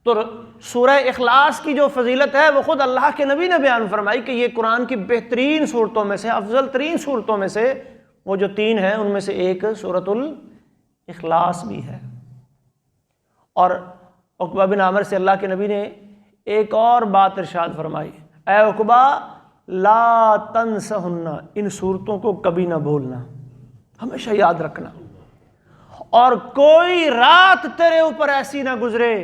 تو سورہ اخلاص کی جو فضیلت ہے وہ خود اللہ کے نبی نے بیان فرمائی کہ یہ قرآن کی بہترین صورتوں میں سے، افضل ترین صورتوں میں سے وہ جو 3 ہیں ان میں سے ایک سورۃ الاخلاص بھی ہے۔ اور عقبہ بن عامر سے اللہ کے نبی نے ایک اور بات ارشاد فرمائی، اے عقبہ لا تنسہن، ان صورتوں کو کبھی نہ بھولنا، ہمیشہ یاد رکھنا، اور کوئی رات تیرے اوپر ایسی نہ گزرے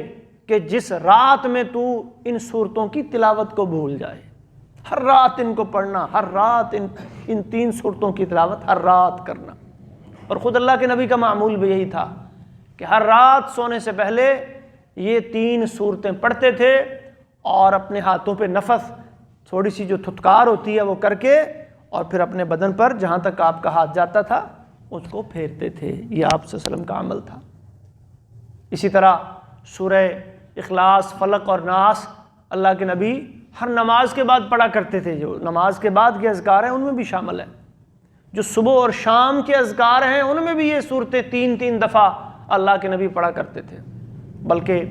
کہ جس رات میں تو ان صورتوں کی تلاوت کو بھول جائے، ہر رات ان کو پڑھنا، ہر رات ان 3 صورتوں کی تلاوت ہر رات کرنا۔ اور خود اللہ کے نبی کا معمول بھی یہی تھا کہ ہر رات سونے سے پہلے یہ 3 صورتیں پڑھتے تھے، اور اپنے ہاتھوں پہ نفس، تھوڑی سی جو تھتکار ہوتی ہے وہ کر کے، اور پھر اپنے بدن پر جہاں تک آپ کا ہاتھ جاتا تھا اس کو پھیرتے تھے۔ یہ آپ صلی اللہ علیہ وسلم کا عمل تھا۔ اسی طرح سورہ اخلاص، فلق اور ناس اللہ کے نبی ہر نماز کے بعد پڑھا کرتے تھے۔ جو نماز کے بعد کے اذکار ہیں ان میں بھی شامل ہے، جو صبح اور شام کے اذکار ہیں ان میں بھی یہ صورتیں 3 دفعہ اللہ کے نبی پڑھا کرتے تھے۔ بلکہ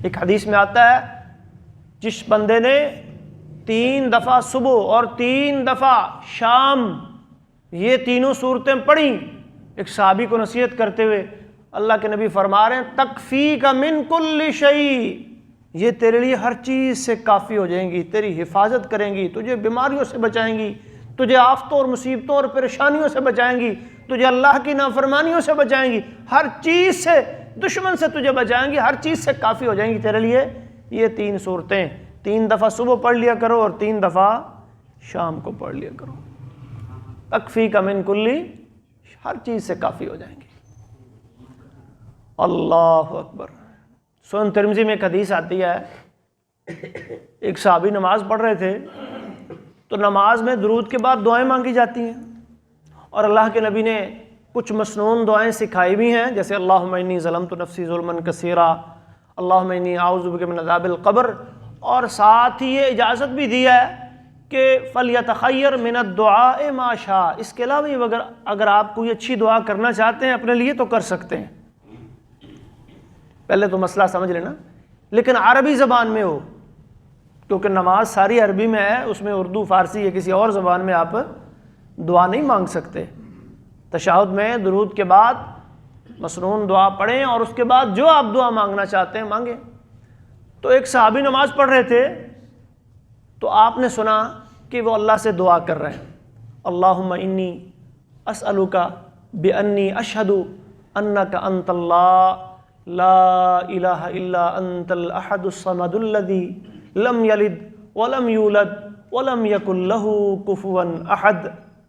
ایک حدیث میں آتا ہے، جس بندے نے 3 دفعہ صبح اور 3 دفعہ شام یہ تینوں صورتیں پڑھیں، ایک صحابی کو نصیحت کرتے ہوئے اللہ کے نبی فرما رہے ہیں، تکفیک من کل شیء، یہ تیرے لیے ہر چیز سے کافی ہو جائیں گی، تیری حفاظت کریں گی، تجھے بیماریوں سے بچائیں گی، تجھے آفتوں اور مصیبتوں اور پریشانیوں سے بچائیں گی، تجھے اللہ کی نافرمانیوں سے بچائیں گی، ہر چیز سے، دشمن سے تجھے بچائیں گی، ہر چیز سے کافی ہو جائیں گی تیرے لیے یہ 3 صورتیں۔ 3 دفعہ صبح پڑھ لیا کرو اور 3 دفعہ شام کو پڑھ لیا کرو، تکفیک من کلی، ہر چیز سے کافی ہو جائیں گی۔ اللہ اکبر۔ سنن ترمذی میں ایک حدیث آتی ہے، ایک صحابی نماز پڑھ رہے تھے تو نماز میں درود کے بعد دعائیں مانگی جاتی ہیں، اور اللہ کے نبی نے کچھ مسنون دعائیں سکھائی بھی ہیں، جیسے اللہم انی ظلمت نفسی ظلما کثیرا، اللہم انی اعوذ بک من عذاب القبر، اور ساتھ ہی یہ اجازت بھی دی ہے کہ فَلْيَتَخَيَّرْ مِنَ الدُّعَاءِ مَا شَاءَ، اس کے علاوہ اگر آپ کوئی اچھی دعا کرنا چاہتے ہیں اپنے لیے تو کر سکتے ہیں۔ پہلے تو مسئلہ سمجھ لینا، لیکن عربی زبان میں ہو، کیونکہ نماز ساری عربی میں ہے، اس میں اردو، فارسی یا کسی اور زبان میں آپ دعا نہیں مانگ سکتے۔ تشہد میں درود کے بعد مسنون دعا پڑھیں اور اس کے بعد جو آپ دعا مانگنا چاہتے ہیں مانگیں۔ تو ایک صحابی نماز پڑھ رہے تھے تو آپ نے سنا کہ وہ اللہ سے دعا کر رہے ہیں، اللہم انی اسألک بانی اشہد انک انت اللہ لا الہ الا انت الاحد الصمد الذی لم یلد ولم یولد ولم یکن لہ کفوا احد۔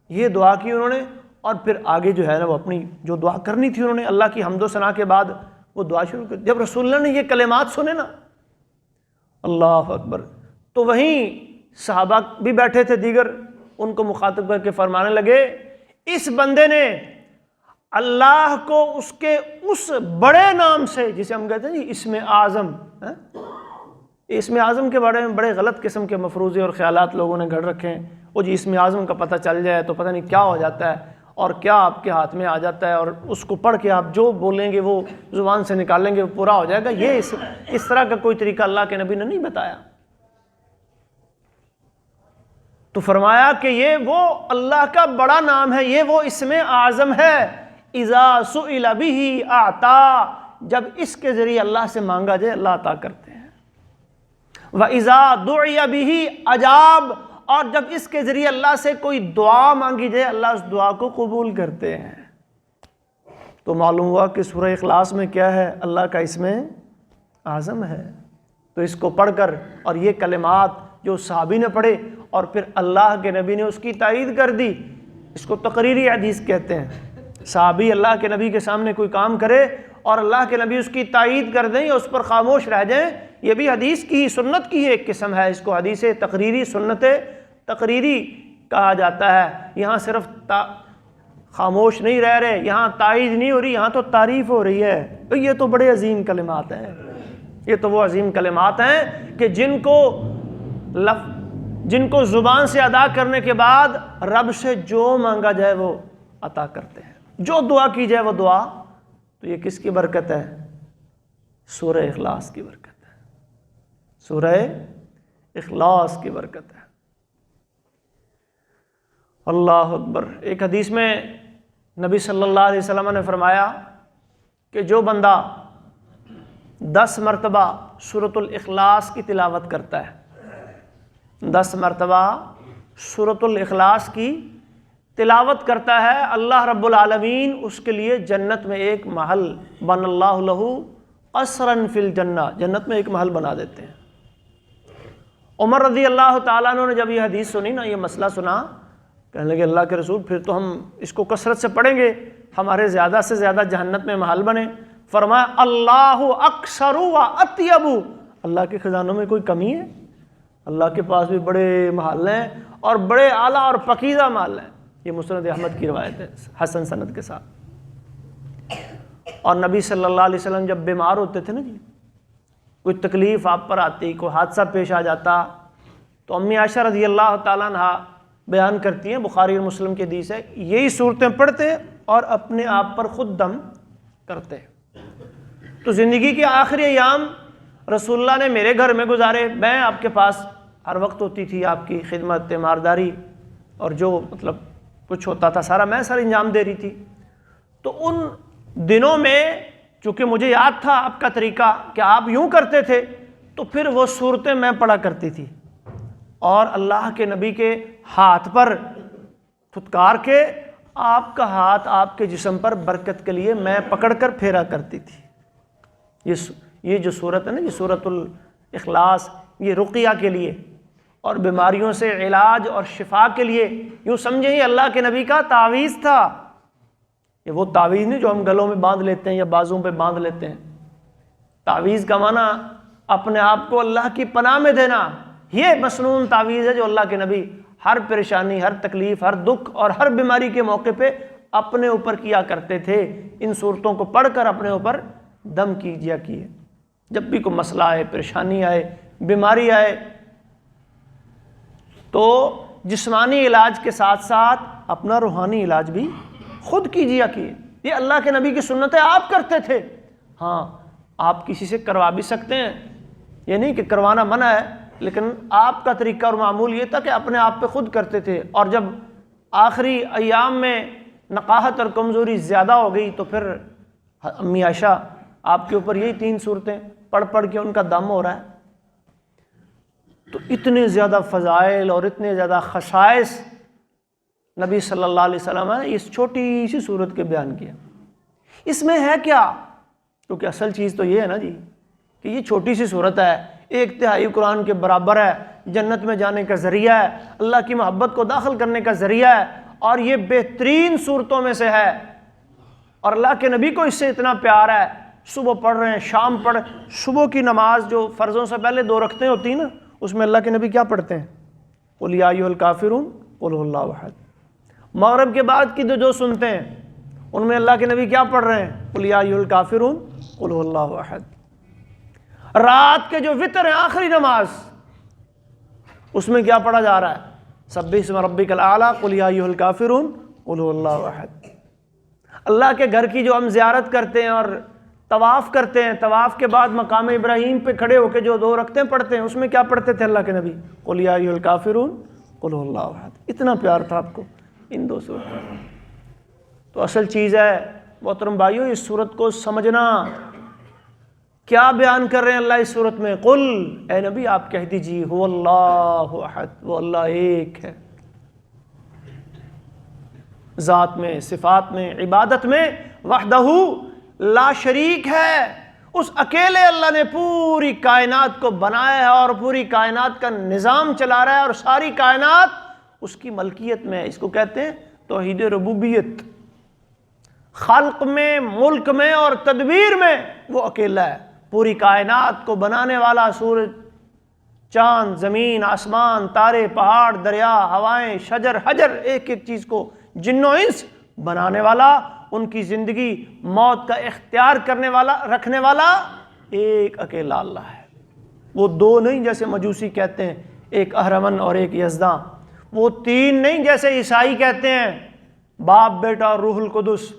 یہ دعا کی انہوں نے، اور پھر آگے جو ہے نا وہ اپنی جو دعا کرنی تھی انہوں نے اللہ کی حمد و ثنا کے بعد وہ دعا شروع کر۔ جب رسول اللہ نے یہ کلمات سنے نا، اللہ اکبر، تو وہیں صحابہ بھی بیٹھے تھے دیگر، ان کو مخاطب کر کے فرمانے لگے، اس بندے نے اللہ کو اس کے اس بڑے نام سے، جسے ہم کہتے ہیں جی اسم اعظم، اسم اعظم کے بارے میں بڑے غلط قسم کے مفروضے اور خیالات لوگوں نے گھڑ رکھے ہیں۔ وہ جی اسم اعظم کا پتہ چل جائے تو پتہ نہیں کیا ہو جاتا ہے اور کیا آپ کے ہاتھ میں آ جاتا ہے، اور اس کو پڑھ کے آپ جو بولیں گے وہ زبان سے نکالیں گے وہ پورا ہو جائے گا۔ یہ اس طرح کا کوئی طریقہ اللہ کے نبی نے نہیں بتایا۔ تو فرمایا کہ یہ وہ اللہ کا بڑا نام ہے، یہ وہ اسم اعظم ہے، اذا سئل بہ اعطا، جب اس کے ذریعے اللہ سے مانگا جائے اللہ عطا کرتے ہیں، وَإِذَا دُعِيَ بِهِ اجاب، اور جب اس کے ذریعے اللہ سے کوئی دعا مانگی جائے اللہ اس دعا کو قبول کرتے ہیں۔ تو معلوم ہوا کہ سورہ اخلاص میں کیا ہے، اللہ کا اسم اعظم ہے۔ تو اس کو پڑھ کر اور یہ کلمات جو صحابی نے پڑھے اور پھر اللہ کے نبی نے اس کی تائید کر دی، اس کو تقریری حدیث کہتے ہیں۔ صحابی اللہ کے نبی کے سامنے کوئی کام کرے اور اللہ کے نبی اس کی تائید کر دیں یا اس پر خاموش رہ جائیں، یہ بھی حدیث کی سنت کی ایک قسم ہے۔ اس کو حدیث تقریری، سنت تقریری کہا جاتا ہے۔ یہاں صرف خاموش نہیں رہ رہے، یہاں تائید نہیں ہو رہی، یہاں تو تعریف ہو رہی ہے۔ تو یہ تو بڑے عظیم کلمات ہیں، یہ تو وہ عظیم کلمات ہیں کہ جن کو زبان سے ادا کرنے کے بعد رب سے جو مانگا جائے وہ عطا کرتے ہیں، جو دعا کی جائے وہ دعا۔ تو یہ کس کی برکت ہے؟ سورہ اخلاص کی برکت ہے، سورہ اخلاص کی برکت ہے۔ اللہ اکبر۔ ایک حدیث میں نبی صلی اللہ علیہ وسلم نے فرمایا کہ جو بندہ 10 مرتبہ سورۃ الاخلاص کی تلاوت کرتا ہے، 10 مرتبہ سورۃ الاخلاص کی تلاوت کرتا ہے، اللہ رب العالمین اس کے لیے جنت میں ایک محل، بن اللہ لہ قصرا فی الجنہ، جنت میں ایک محل بنا دیتے ہیں۔ عمر رضی اللہ تعالیٰ عنہ نے جب یہ حدیث سنی نا، یہ مسئلہ سنا، کہنے لگے اللہ کے رسول پھر تو ہم اس کو کثرت سے پڑھیں گے، ہمارے زیادہ سے زیادہ جہنت میں محل بنے۔ فرمایا اللہ اکثر و اطیب، اللہ کے خزانوں میں کوئی کمی ہے؟ اللہ کے پاس بھی بڑے محل ہیں اور بڑے اعلیٰ اور پاکیزہ محل ہیں۔ یہ مسند احمد کی روایت ہے حسن سند کے ساتھ۔ اور نبی صلی اللہ علیہ وسلم جب بیمار ہوتے تھے نا جی، کوئی تکلیف آپ پر آتی، کوئی حادثہ پیش آ جاتا، تو امی عائشہ رضی اللہ تعالیٰ عنہ بیان کرتی ہیں، بخاری اور مسلم کی حدیث ہے، یہی صورتیں پڑھتے اور اپنے آپ پر خود دم کرتے۔ تو زندگی کے آخری ایام رسول اللہ نے میرے گھر میں گزارے، میں آپ کے پاس ہر وقت ہوتی تھی، آپ کی خدمت، تیمارداری اور جو مطلب کچھ ہوتا تھا سارا میں سر انجام دے رہی تھی۔ تو ان دنوں میں چونکہ مجھے یاد تھا آپ کا طریقہ کہ آپ یوں کرتے تھے، تو پھر وہ صورتیں میں پڑھا کرتی تھی اور اللہ کے نبی کے ہاتھ پر پھٹکار کے آپ کا ہاتھ آپ کے جسم پر برکت کے لیے میں پکڑ کر پھیرا کرتی تھی۔ یہ جو صورت ہے نا، یہ صورت الاخلاص، یہ رقیہ کے لیے اور بیماریوں سے علاج اور شفا کے لیے، یوں سمجھیں یہ اللہ کے نبی کا تعویذ تھا۔ یہ وہ تعویذ نہیں جو ہم گلوں میں باندھ لیتے ہیں یا بازوں پہ باندھ لیتے ہیں۔ تعویذ کا معنی اپنے آپ کو اللہ کی پناہ میں دینا، یہ مصنون تعویذ ہے جو اللہ کے نبی ہر پریشانی، ہر تکلیف، ہر دکھ اور ہر بیماری کے موقع پہ اپنے اوپر کیا کرتے تھے۔ ان صورتوں کو پڑھ کر اپنے اوپر دم کیے۔ جب بھی کوئی مسئلہ آئے، پریشانی آئے، بیماری آئے، تو جسمانی علاج کے ساتھ ساتھ اپنا روحانی علاج بھی خود کیجیے۔ یہ اللہ کے نبی کی سنت ہے، آپ کرتے تھے۔ ہاں آپ کسی سے کروا بھی سکتے ہیں، یہ نہیں کہ کروانا منع ہے، لیکن آپ کا طریقہ اور معمول یہ تھا کہ اپنے آپ پہ خود کرتے تھے۔ اور جب آخری ایام میں نقاہت اور کمزوری زیادہ ہو گئی تو پھر امی عائشہ آپ کے اوپر یہی 3 صورتیں پڑھ کے ان کا دم ہو رہا ہے۔ تو اتنے زیادہ فضائل اور اتنے زیادہ خصائص نبی صلی اللہ علیہ وسلم نے اس چھوٹی سی صورت کے بیان کیا۔ اس میں ہے کیا؟ کیونکہ اصل چیز تو یہ ہے نا جی کہ یہ چھوٹی سی صورت ہے، 1/3 قرآن کے برابر ہے، جنت میں جانے کا ذریعہ ہے، اللہ کی محبت کو داخل کرنے کا ذریعہ ہے، اور یہ بہترین صورتوں میں سے ہے، اور اللہ کے نبی کو اس سے اتنا پیار ہے۔ صبح پڑھ رہے ہیں، شام پڑھ، صبح کی نماز جو فرضوں سے پہلے 2 رکعتیں ہوتی ہیں نا، اس میں اللہ کے نبی کیا پڑھتے ہیں؟ قل یا ایھا الکافرون قل هو اللہ احد۔ مغرب کے بعد کی جو سنتے ہیں ان میں اللہ کے نبی کیا پڑھ رہے ہیں؟ قل یا ایھا الکافرون قل هو اللہ احد۔ رات کے جو وتر ہیں، آخری نماز، اس میں کیا پڑھا جا رہا ہے؟ سبح اسم ربک الاعلی قل یا ایھا الکافرون قل هو اللہ احد۔ اللہ کے گھر کی جو ہم زیارت کرتے ہیں اور طواف کرتے ہیں، طواف کے بعد مقام ابراہیم پہ کھڑے ہو کے جو 2 رکعتیں پڑھتے ہیں، اس میں کیا پڑھتے تھے اللہ کے نبی؟ قل یا ایھا الکافرون قل هو اللہ احد۔ اتنا پیار تھا آپ کو ان 2 صورتوں میں۔ تو اصل چیز ہے محترم بھائیو، اس صورت کو سمجھنا۔ کیا بیان کر رہے ہیں اللہ اس صورت میں؟ قل، اے نبی آپ کہہ دیجیے، هو اللہ احد، وہ اللہ ایک ہے، ذات میں، صفات میں، عبادت میں، وحدہ لا شریک ہے۔ اس اکیلے اللہ نے پوری کائنات کو بنایا ہے اور پوری کائنات کا نظام چلا رہا ہے، اور ساری کائنات اس کی ملکیت میں ہے۔ اس کو کہتے ہیں توحید ربوبیت۔ خلق میں، ملک میں اور تدبیر میں وہ اکیلا ہے۔ پوری کائنات کو بنانے والا، سورج، چاند، زمین، آسمان، تارے، پہاڑ، دریا، ہوائیں، شجر، حجر، ایک ایک چیز کو، جن و انس بنانے والا، ان کی زندگی موت کا اختیار کرنے والا، رکھنے والا ایک اکیلا اللہ ہے۔ وہ 2 نہیں جیسے مجوسی کہتے ہیں، ایک اہرمن اور ایک یزداں۔ وہ 3 نہیں جیسے عیسائی کہتے ہیں، باپ، بیٹا اور روح القدس،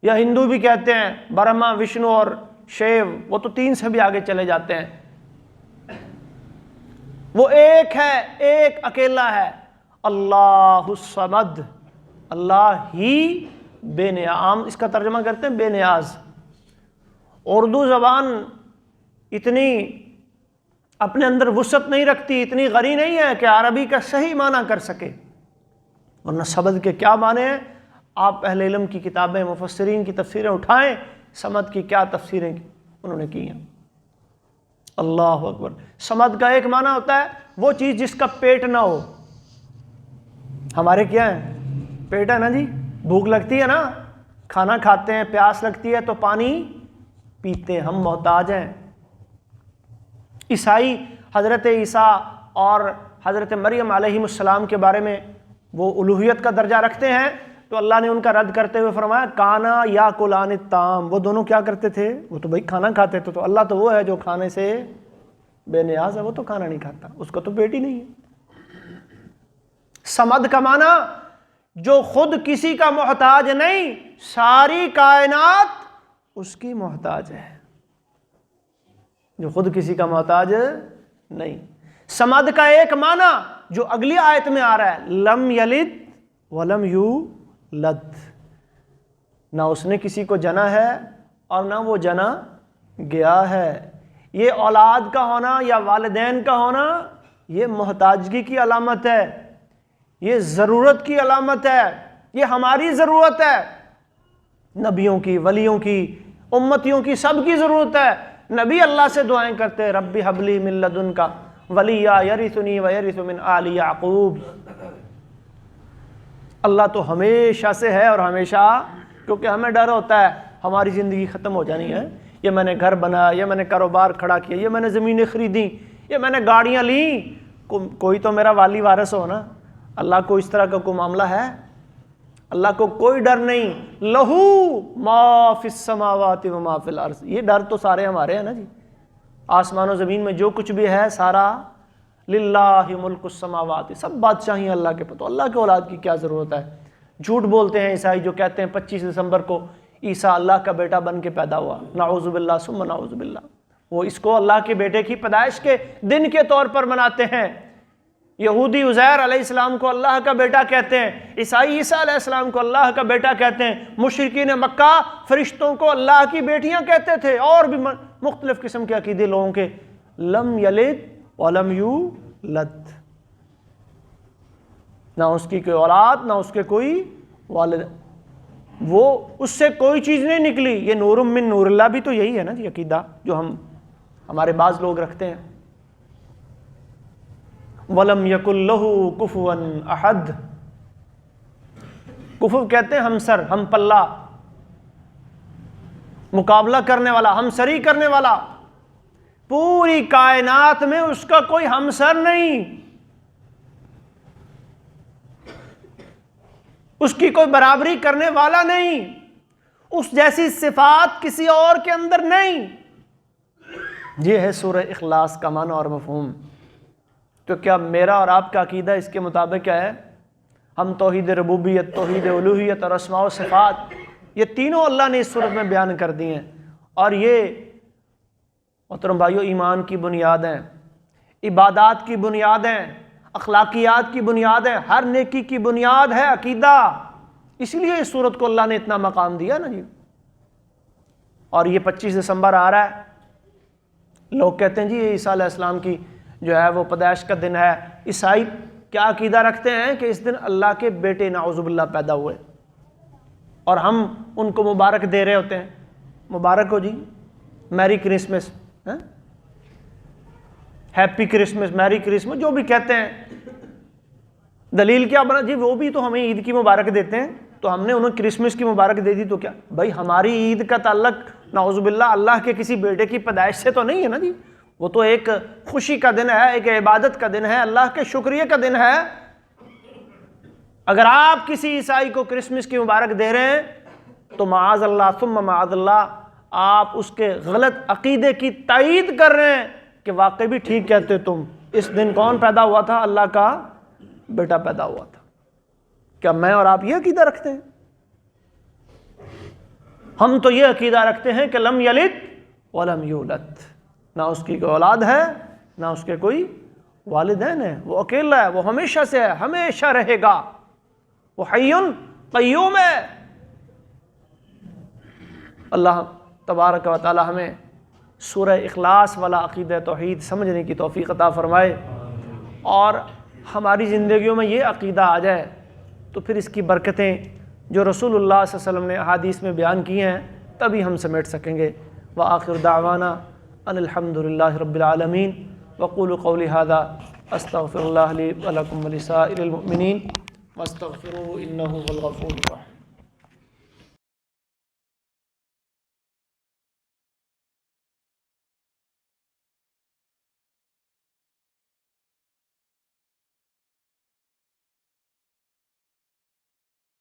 یا ہندو بھی کہتے ہیں برہما، وشنو اور شیو۔ وہ تو 3 سے بھی آگے چلے جاتے ہیں۔ وہ ایک ہے، ایک اکیلا ہے، اللہ الصمد، اللہ ہی بے نیاز۔ اس کا ترجمہ کرتے ہیں بے نیاز۔ اردو زبان اتنی اپنے اندر وسعت نہیں رکھتی، اتنی غنی نہیں ہے کہ عربی کا صحیح معنی کر سکے، ورنہ صمد کے کیا معنی ہیں؟ آپ اہل علم کی کتابیں، مفسرین کی تفسیریں اٹھائیں، صمد کی کیا تفسیریں انہوں نے کی ہیں۔ اللہ اکبر۔ صمد کا ایک معنی ہوتا ہے وہ چیز جس کا پیٹ نہ ہو۔ ہمارے کیا ہے؟ پیٹ ہے نا جی، بھوک لگتی ہے نا، کھانا کھاتے ہیں، پیاس لگتی ہے تو پانی پیتے ہیں، ہم محتاج ہیں۔ عیسائی حضرت عیسیٰ اور حضرت مریم علیہ السلام کے بارے میں وہ الوہیت کا درجہ رکھتے ہیں، تو اللہ نے ان کا رد کرتے ہوئے فرمایا کانا یا کلان الطعام، وہ دونوں کیا کرتے تھے؟ وہ تو بھائی کھانا کھاتے تھے۔ تو اللہ تو وہ ہے جو کھانے سے بے نیاز ہے، وہ تو کھانا نہیں کھاتا، اس کا تو پیٹ ہی نہیں ہے۔ صمد کا معنی جو خود کسی کا محتاج نہیں، ساری کائنات اس کی محتاج ہے، جو خود کسی کا محتاج نہیں۔ صمد کا ایک معنی جو اگلی آیت میں آ رہا ہے، لم یلد ولم یولد، نہ اس نے کسی کو جنا ہے اور نہ وہ جنا گیا ہے۔ یہ اولاد کا ہونا یا والدین کا ہونا یہ محتاجگی کی علامت ہے، یہ ضرورت کی علامت ہے، یہ ہماری ضرورت ہے، نبیوں کی، ولیوں کی، امتیوں کی، سب کی ضرورت ہے۔ نبی اللہ سے دعائیں کرتے رب ہب لی من لدنک ولیا یرثنی ویرث من آل یعقوب۔ اللہ تو ہمیشہ سے ہے اور ہمیشہ، کیونکہ ہمیں ڈر ہوتا ہے ہماری زندگی ختم ہو جانی ہے، یہ میں نے گھر بنایا، یہ میں نے کاروبار کھڑا کیا، یہ میں نے زمینیں خریدیں، یہ میں نے گاڑیاں لیں، کوئی تو میرا والی وارث ہو نا۔ اللہ کو اس طرح کا کوئی معاملہ ہے؟ اللہ کو کوئی ڈر نہیں۔ لہو ما فی السماوات و ما فی الارض، یہ ڈر تو سارے ہمارے ہیں نا جی، آسمان و زمین میں جو کچھ بھی ہے سارا للہ ملک السماوات، سب بادشاہی اللہ کے پتہ، اللہ کے اولاد کی کیا ضرورت ہے؟ جھوٹ بولتے ہیں عیسائی جو کہتے ہیں 25 دسمبر کو عیسیٰ اللہ کا بیٹا بن کے پیدا ہوا، نعوذ باللہ ثم نعوذ باللہ۔ وہ اس کو اللہ کے بیٹے کی پیدائش کے دن کے طور پر مناتے ہیں۔ یہودی عزیر علیہ السلام کو اللہ کا بیٹا کہتے ہیں، عیسائی عیسیٰ علیہ السلام کو اللہ کا بیٹا کہتے ہیں، مشرکین مکہ فرشتوں کو اللہ کی بیٹیاں کہتے تھے، اور بھی مختلف قسم کے عقیدے لوگوں کے۔ لم یلد ولم یولد، نہ اس کی کوئی اولاد، نہ اس کے کوئی والد، وہ اس سے کوئی چیز نہیں نکلی۔ یہ نور من نور اللہ بھی تو یہی ہے نا جی عقیدہ جو ہمارے بعض لوگ رکھتے ہیں۔ وَلَمْ يَكُنْ لَهُ كُفُوًا أَحَدٌ، کفو کہتے ہیں ہمسر، ہم پلہ، مقابلہ کرنے والا، ہمسری کرنے والا۔ پوری کائنات میں اس کا کوئی ہمسر نہیں، اس کی کوئی برابری کرنے والا نہیں، اس جیسی صفات کسی اور کے اندر نہیں۔ یہ ہے سورہ اخلاص کا معنی اور مفہوم۔ تو کیا میرا اور آپ کا عقیدہ اس کے مطابق کیا ہے؟ ہم توحید ربوبیت، توحید الوہیت اور اسماء و صفات، یہ تینوں اللہ نے اس صورت میں بیان کر دی ہیں، اور یہ محترم بھائیو ایمان کی بنیاد ہیں، عبادات کی بنیاد ہیں، اخلاقیات کی بنیاد ہے، ہر نیکی کی بنیاد ہے عقیدہ۔ اس لیے اس صورت کو اللہ نے اتنا مقام دیا نا جی۔ اور یہ 25 دسمبر آ رہا ہے، لوگ کہتے ہیں جی یہ عیسیٰ علیہ السلام کی جو ہے وہ پیدائش کا دن ہے۔ عیسائی کیا عقیدہ رکھتے ہیں کہ اس دن اللہ کے بیٹے نعوذ باللہ پیدا ہوئے، اور ہم ان کو مبارک دے رہے ہوتے ہیں، مبارک ہو جی، میری کرسمس، ہیپی کرسمس، میری کرسمس، جو بھی کہتے ہیں۔ دلیل کیا بنا جی؟ وہ بھی تو ہمیں عید کی مبارک دیتے ہیں، تو ہم نے انہیں کرسمس کی مبارک دے دی، تو کیا بھائی ہماری عید کا تعلق نعوذ باللہ اللہ کے کسی بیٹے کی پیدائش سے تو نہیں ہے نا جی۔ وہ تو ایک خوشی کا دن ہے، ایک عبادت کا دن ہے، اللہ کے شکریہ کا دن ہے۔ اگر آپ کسی عیسائی کو کرسمس کی مبارک دے رہے ہیں تو معاذ اللہ ثم معاذ اللہ آپ اس کے غلط عقیدے کی تائید کر رہے ہیں کہ واقعی بھی ٹھیک کہتے تم، اس دن کون پیدا ہوا تھا؟ اللہ کا بیٹا پیدا ہوا تھا۔ کیا میں اور آپ یہ عقیدہ رکھتے ہیں؟ ہم تو یہ عقیدہ رکھتے ہیں کہ لم یلد ولم یولد، نہ اس کی کوئی اولاد ہے، نہ اس کے کوئی والدین ہیں، وہ اکیلا ہے، وہ ہمیشہ سے ہے، ہمیشہ رہے گا، وہ حی قیوم ہے۔ اللہ تبارک و تعالی ہمیں سورہ اخلاص والا عقیدہ توحید سمجھنے کی توفیق عطا فرمائے، اور ہماری زندگیوں میں یہ عقیدہ آ جائے تو پھر اس کی برکتیں جو رسول اللہ صلی اللہ علیہ وسلم نے احادیث میں بیان کی ہیں تبھی ہم سمیٹ سکیں گے۔ وآخر دعوانا ان الحمد للہ رب العالمین وقولوا قولی ھذا استغفر اللہ لی ولکم ولسائر المؤمنین واستغفروہ انہ هو الغفور الرحیم.